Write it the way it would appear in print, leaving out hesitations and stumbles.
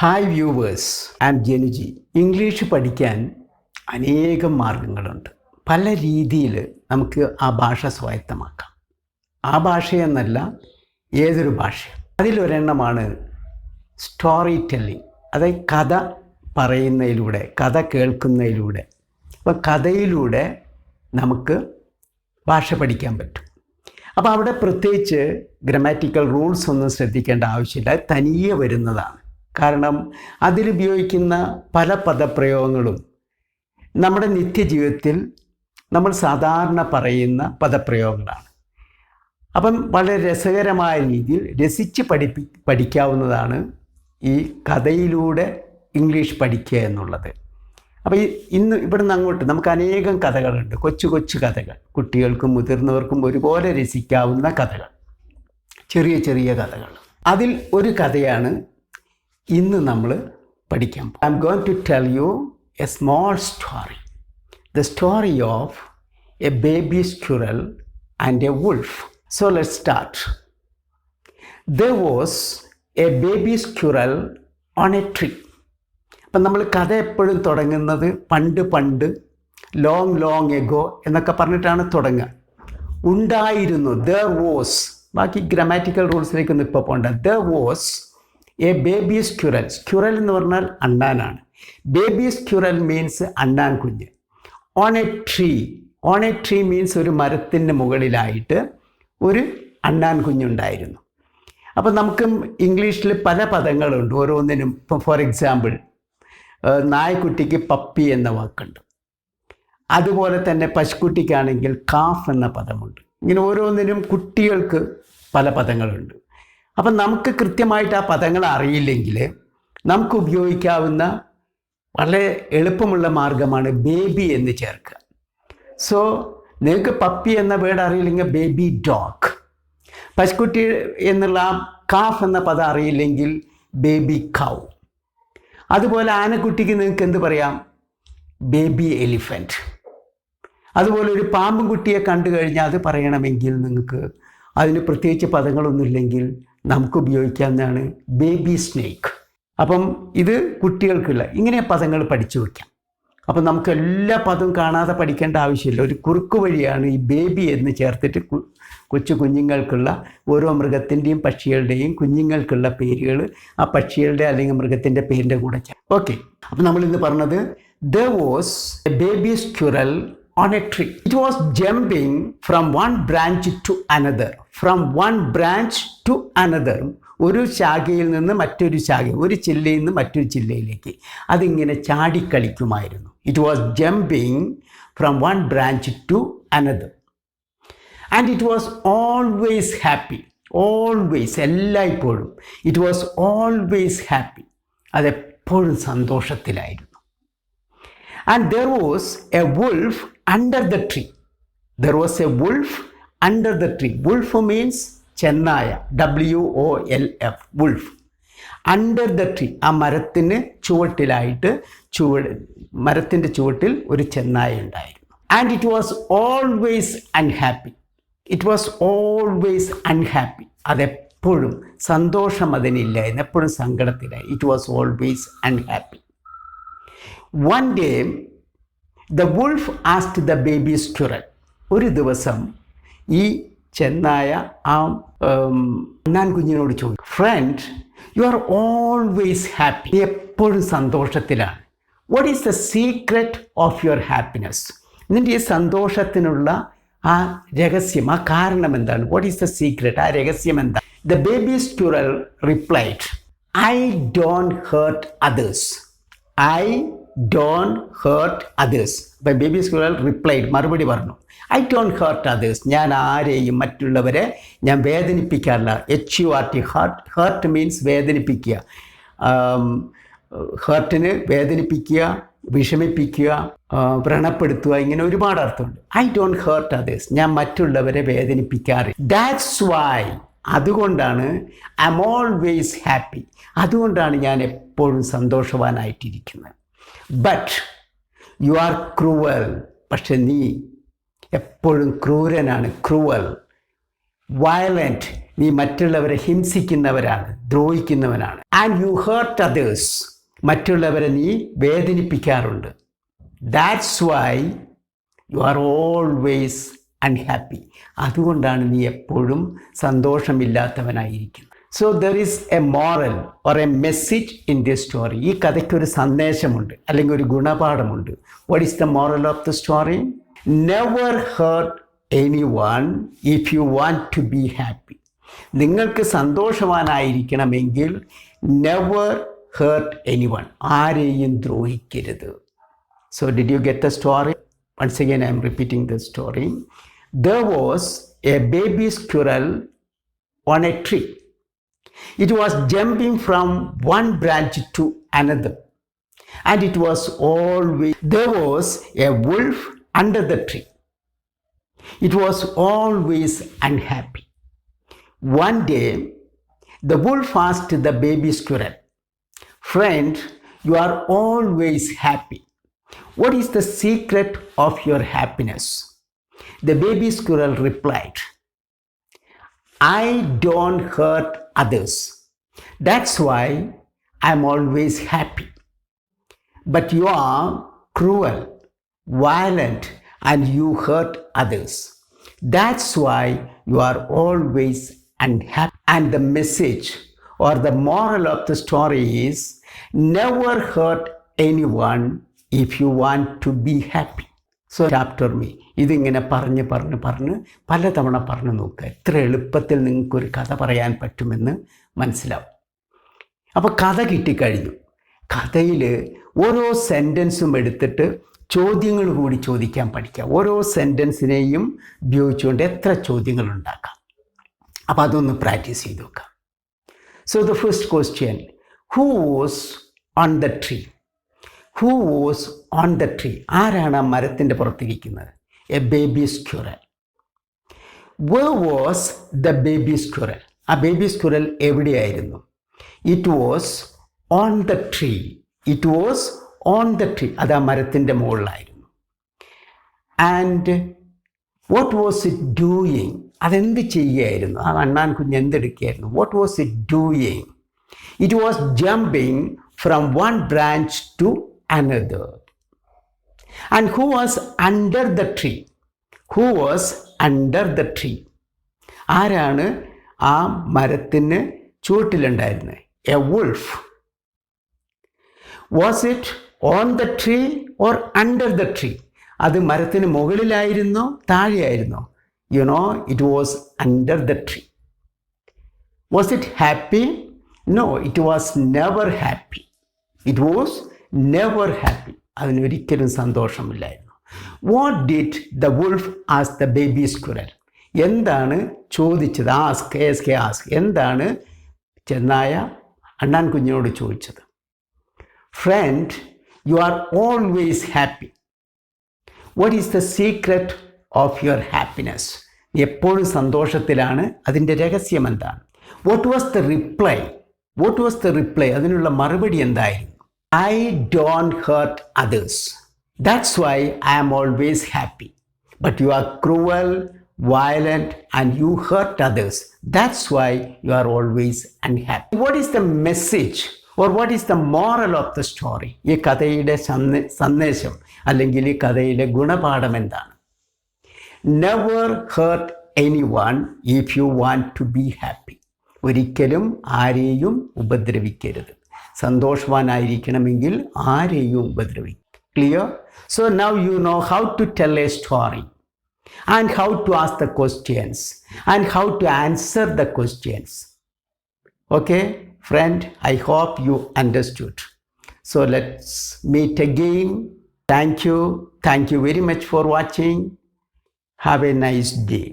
Hi viewers, I am Januji. English പഠിക്കാൻ അനേകം മാർഗങ്ങളുണ്ട്. പല രീതിയിൽ നമുക്ക് ആ ഭാഷ സ്വായത്തമാക്കാം. ആ ഭാഷയെന്നല്ല, ഏതൊരു ഭാഷ. അതിലൊരെണ്ണമാണ് സ്റ്റോറി ടെല്ലിംഗ്, അതായത് കഥ പറയുന്നതിലൂടെ, കഥ കേൾക്കുന്നതിലൂടെ. അപ്പോൾ കഥയിലൂടെ നമുക്ക് ഭാഷ പഠിക്കാൻ പറ്റും. അപ്പോൾ അവിടെ പ്രത്യേകിച്ച് ഗ്രമാറ്റിക്കൽ റൂൾസ് ഒന്നും ശ്രദ്ധിക്കേണ്ട ആവശ്യമില്ല, അത് തനിയെ വരുന്നതാണ്. കാരണം അതിലുപയോഗിക്കുന്ന പല പദപ്രയോഗങ്ങളും നമ്മുടെ നിത്യജീവിതത്തിൽ നമ്മൾ സാധാരണ പറയുന്ന പദപ്രയോഗങ്ങളാണ്. അപ്പം വളരെ രസകരമായ രീതിയിൽ രസിച്ച് പഠിക്കാവുന്നതാണ് ഈ കഥയിലൂടെ ഇംഗ്ലീഷ് പഠിക്കുക എന്നുള്ളത്. അപ്പോൾ ഇന്ന് ഇവിടുന്ന് അങ്ങോട്ട് നമുക്ക് അനേകം കഥകളുണ്ട്, കൊച്ചു കൊച്ചു കഥകൾ, കുട്ടികൾക്കും മുതിർന്നവർക്കും ഒരുപോലെ രസിക്കാവുന്ന കഥകൾ, ചെറിയ ചെറിയ കഥകൾ. അതിൽ ഒരു കഥയാണ് ഇന്ന് നമ്മൾ പഠിക്കാൻ പോകുന്നത്. I am going to tell you a small story, the story of a baby squirrel and a wolf. So let's start. There was a baby squirrel on a tree. അപ്പം നമ്മൾ കഥ എപ്പോഴും തുടങ്ങുന്നത് പണ്ട് ലോങ് എഗോ എന്നൊക്കെ പറഞ്ഞിട്ടാണ് തുടങ്ങുക. ഉണ്ടായിരുന്നു, there was, ബാക്കി ഗ്രാമാറ്റിക്കൽ റൂൾസിലേക്കൊന്നും ഇപ്പോൾ പോകണ്ട. There was a baby squirrel. Squirrel എന്ന് പറഞ്ഞാൽ അണ്ണാനാണ്. ബേബി സ്ക്വിറൽ മീൻസ് അണ്ണാൻ കുഞ്ഞ്. ഓൺ എ ട്രീ മീൻസ് ഒരു മരത്തിൻ്റെ മുകളിലായിട്ട് ഒരു അണ്ണാൻ കുഞ്ഞുണ്ടായിരുന്നു. അപ്പം നമുക്ക് ഇംഗ്ലീഷിൽ പല പദങ്ങളുണ്ട് ഓരോന്നിനും. ഇപ്പം ഫോർ എക്സാമ്പിൾ, നായ്ക്കുട്ടിക്ക് പപ്പി എന്ന വാക്കുണ്ട്. അതുപോലെ തന്നെ പശുക്കുട്ടിക്കാണെങ്കിൽ കാഫ് എന്ന പദമുണ്ട്. ഇങ്ങനെ ഓരോന്നിനും കുട്ടികൾക്ക് പല പദങ്ങളുണ്ട്. അപ്പം നമുക്ക് കൃത്യമായിട്ട് ആ പദങ്ങൾ അറിയില്ലെങ്കിൽ നമുക്ക് ഉപയോഗിക്കാവുന്ന വളരെ എളുപ്പമുള്ള മാർഗമാണ് ബേബി എന്ന് ചേർക്കുക. സോ നിങ്ങൾക്ക് പപ്പി എന്ന വേർഡ് അറിയില്ലെങ്കിൽ ബേബി ഡോഗ്. പശുക്കുട്ടി എന്നുള്ള കാഫ് എന്ന പദം അറിയില്ലെങ്കിൽ ബേബി കൗ. അതുപോലെ ആനക്കുട്ടിക്ക് നിങ്ങൾക്ക് എന്ത് പറയാം? Baby elephant. അതുപോലെ ഒരു പാമ്പും കുട്ടിയെ കണ്ടു കഴിഞ്ഞാൽ അത് പറയണമെങ്കിൽ നിങ്ങൾക്ക് അതിന് പ്രത്യേകിച്ച് പദങ്ങളൊന്നുമില്ലെങ്കിൽ നമുക്ക് ഉപയോഗിക്കാവുന്നതാണ് ബേബി സ്നേക്ക്. അപ്പം ഇത് കുട്ടികൾക്കുള്ള ഇങ്ങനെ പദങ്ങൾ പഠിച്ചു വയ്ക്കാം. അപ്പം നമുക്ക് എല്ലാ പദവും കാണാതെ പഠിക്കേണ്ട ആവശ്യമില്ല. ഒരു കുറുക്കു വഴിയാണ് ഈ ബേബി എന്ന് ചേർത്തിട്ട് കൊച്ചു കുഞ്ഞുങ്ങൾക്കുള്ള ഓരോ മൃഗത്തിൻ്റെയും പക്ഷികളുടെയും കുഞ്ഞുങ്ങൾക്കുള്ള പേരുകൾ ആ പക്ഷികളുടെ അല്ലെങ്കിൽ മൃഗത്തിൻ്റെ പേരിൻ്റെ കൂടെ ചേർക്കും. ഓക്കെ, അപ്പം നമ്മളിന്ന് പറഞ്ഞത് there was a baby squirrel on a tree. It was jumping from one branch to another. From one branch to another. ഒരു ശാഖയിൽ നിന്ന് മറ്റൊരു ശാഖ, ഒരു ചില്ലയിൽ നിന്ന് മറ്റൊരു ചില്ലയിലേക്ക് അതിങ്ങനെ ചാടിക്കളിക്കുമായിരുന്നു. It was jumping from one branch to another. And it was always happy. Always, എല്ലായ്പ്പോഴും. It was always happy. അതെപ്പോഴും സന്തോഷത്തിലായിരുന്നു. And there was a wolf under the tree. There was a wolf under the tree. Wolf means ചെന്നായ, WOLF, wolf. Under the tree, ആ മരത്തിന് ചുവട്ടിലായിട്ട് മരത്തിൻ്റെ ചുവട്ടിൽ ഒരു ചെന്നായ ഉണ്ടായിരുന്നു. And it was always unhappy. It was always unhappy. അതെപ്പോഴും സന്തോഷം അതിനില്ലായിരുന്നു, എപ്പോഴും സങ്കടത്തിലായി. It was always unhappy. One day, the wolf asked the baby squirrel. ഒരു ദിവസം ഈ ചെന്നായ ആ അണ്ണാൻ കുഞ്ഞിനോട് ചോദിച്ചു, friend, you are always happy. നീ എപ്പോഴും സന്തോഷത്തിലാണ്. What is the secret of your happiness? നിൻ്റെ ഈ സന്തോഷത്തിനുള്ള ആ രഹസ്യം, ആ കാരണം എന്താണ്? What is the secret? ആ രഹസ്യം എന്താണ്? The baby squirrel replied, I don't hurt others. I don't hurt others. അപ്പം ബേബി സ്ക്വിറൽ റിപ്ലൈഡ്, മറുപടി പറഞ്ഞു, ഐ ഡോണ്ട് ഹേർട്ട് അതേഴ്സ്. ഞാൻ ആരെയും, മറ്റുള്ളവരെ ഞാൻ വേദനിപ്പിക്കാറില്ല. HURT, ഹേർട്ട് മീൻസ് വേദനിപ്പിക്കുക. ഹേർട്ടിന് വേദനിപ്പിക്കുക, വിഷമിപ്പിക്കുക, വ്രണപ്പെടുത്തുക, ഇങ്ങനെ ഒരുപാട് അർത്ഥമുണ്ട്. ഐ ഡോണ്ട് ഹേർട്ട് അതേഴ്സ്, ഞാൻ മറ്റുള്ളവരെ വേദനിപ്പിക്കാറില്ല. ദാറ്റ്സ് വൈ, അതുകൊണ്ടാണ്, ഐ എം ഓൾവേസ് ഹാപ്പി, അതുകൊണ്ടാണ് ഞാൻ എപ്പോഴും സന്തോഷവാനായിട്ടിരിക്കുന്നത്. ബട്ട് യു ആർ ക്രൂവൽ, പക്ഷെ നീ എപ്പോഴും ക്രൂരനാണ്, ക്രൂവൽ. വയലൻറ്റ്, നീ മറ്റുള്ളവരെ ഹിംസിക്കുന്നവരാണ്, ദ്രോഹിക്കുന്നവനാണ്. ആൻഡ് യു ഹേർട്ട് അതേഴ്സ്, മറ്റുള്ളവരെ നീ വേദനിപ്പിക്കാറുണ്ട്. That's why you are always unhappy, അതുകൊണ്ടാണ് നീ എപ്പോഴും സന്തോഷമില്ലാത്തവനായിരിക്കുന്നത്. So there is a moral or a message in this story. ഈ കഥയ്ക്കൊരു സന്ദേശമുണ്ട്, അല്ലെങ്കിൽ ഒരു ഗുണപാഠമുണ്ട്. What is the moral of the story? Never hurt anyone if you want to be happy. നിങ്ങൾക്ക് സന്തോഷവാനായിരിക്കണമെങ്കിൽ നെവർ ഹേർട്ട് എനിവൺ, ആരെയും ദ്രോഹിക്കരുത്. So did you get the story? Once again I am repeating the story. There was a baby squirrel on a tree. It was jumping from one branch to another, and it was always there was a wolf under the tree. It was always unhappy. One day the wolf asked the baby squirrel, "Friend, you are always happy. What is the secret of your happiness?" The baby squirrel replied, "I don't hurt others. That's why I'm always happy. But you are cruel, violent, and you hurt others. That's why you are always unhappy." And the message or the moral of the story is never hurt anyone if you want to be happy. So chapter me. ഇതിങ്ങനെ പറഞ്ഞ് പലതവണ പറഞ്ഞു നോക്കുക. എത്ര എളുപ്പത്തിൽ നിങ്ങൾക്കൊരു കഥ പറയാൻ പറ്റുമെന്ന് മനസ്സിലാവും. അപ്പോൾ കഥ കിട്ടിക്കഴിഞ്ഞു. കഥയിൽ ഓരോ സെൻറ്റൻസും എടുത്തിട്ട് ചോദ്യങ്ങൾ കൂടി ചോദിക്കാൻ പഠിക്കുക. ഓരോ സെൻറ്റൻസിനെയും ഉപയോഗിച്ചുകൊണ്ട് എത്ര ചോദ്യങ്ങൾ ഉണ്ടാക്കാം. അപ്പോൾ അതൊന്ന് പ്രാക്ടീസ് ചെയ്ത് നോക്കാം. So the first question, who was on the tree? Who was on the tree? ആരാണ് ആ മരത്തിൻ്റെ പുറത്തിരിക്കുന്നത്? A baby squirrel. Where was the baby squirrel? ആ ബേബി സ്ക്വിറൽ എവിടെയായിരുന്നു? It was on the tree. It was on the tree. അത് ആ മരത്തിൻ്റെ മുകളിലായിരുന്നു. And what was it doing? അതെന്ത് ചെയ്യുകയായിരുന്നു? ആ അണ്ണാൻ കുഞ്ഞ് എന്തെടുക്കുകയായിരുന്നു? What was it doing? It was jumping from one branch to another. And who was under the tree? Who was under the tree? ആരാണ് ആ മരത്തിന് ചുവട്ടിലുണ്ടായിരുന്നത്? A wolf. Was it on the tree or under the tree? അത് മരത്തിന് മുകളിലായിരുന്നോ താഴെയായിരുന്നോ? You know, it was under the tree. Was it happy? No, it was never happy. It was never happy. അതിനൊരിക്കലും സന്തോഷമില്ലായിരുന്നു. What did the wolf ask the baby squirrel? എന്താണ് ചോദിച്ചത്? ask. എന്താണ് ചെന്നായ അണ്ണാൻ കുഞ്ഞിനോട് ചോദിച്ചത്? Friend, you are always happy. What is the secret of your happiness? നീ എപ്പോഴും സന്തോഷത്തിലാണ്, അതിൻ്റെ രഹസ്യം എന്താണ്? What was the reply? അതിനുള്ള മറുപടി എന്തായിരുന്നു? I don't hurt others. That's why I am always happy. But you are cruel, violent, and you hurt others. That's why you are always unhappy. What is the message or what is the moral of the story? ഈ കഥയുടെ സന്ദേശം അല്ലെങ്കിൽ ഈ കഥയിലെ ഗുണപാഠം എന്താണ്? Never hurt anyone if you want to be happy. ഒരിക്കലും ആരെയും ഉപദ്രവിക്കരുത്. സന്തോഷവാനായിരിക്കണമെങ്കിൽ ആരെയും ഉപദ്രവിക്കും. Clear? So now you know how to tell a story and how to ask the questions and how to answer the questions. Okay, friend, I hope you understood. So let's meet again. Thank you very much for watching. Have a nice day.